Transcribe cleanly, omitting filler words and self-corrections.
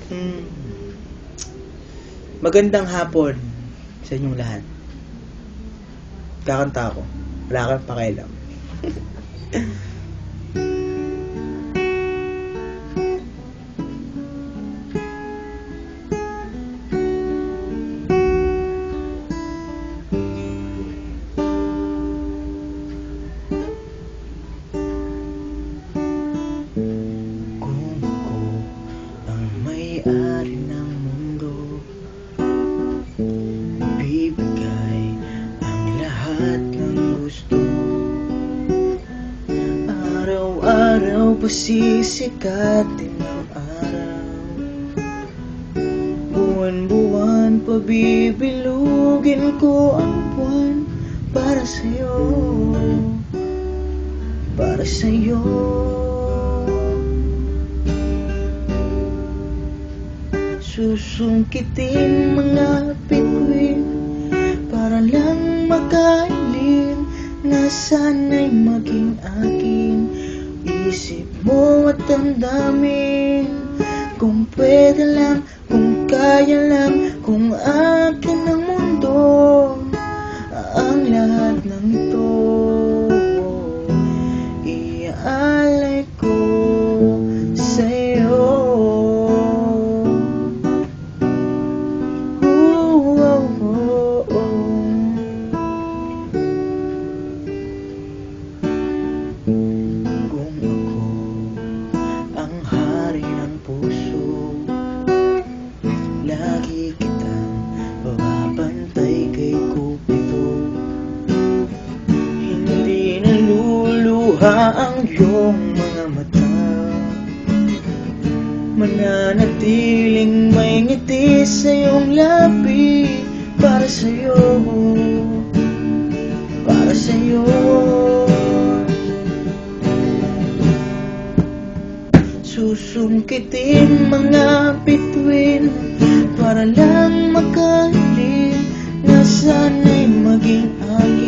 Hmm. Magandang hapon sa inyong lahat. Kakanta ako. Wala kang pakialam. Kung ako ang may-ari ng mundo, bibigay ang lahat ng gusto. Araw-araw pasisikatin ang araw, buwan-buwan pabibilugin ko ang buwan para sa'yo, para sa'yo. Susungkitin mga bituin para lang makailin na sana'y maging akin. Isip mo at damdamin, kung pwede lang, kung kaya lang, kung akin ang mundo, ang lahat ng to iaalay ko sa'yo. Kung ako ang hari ng puso, lagi kitang bababantay kay Cupido. Hindi naluluha ang iyong mga mata, mananatiling may ngiti sa iyong labi, para sa'yo, para sa'yo. Susungkitin mga bituin para lang makahalin na sana'y maging akin.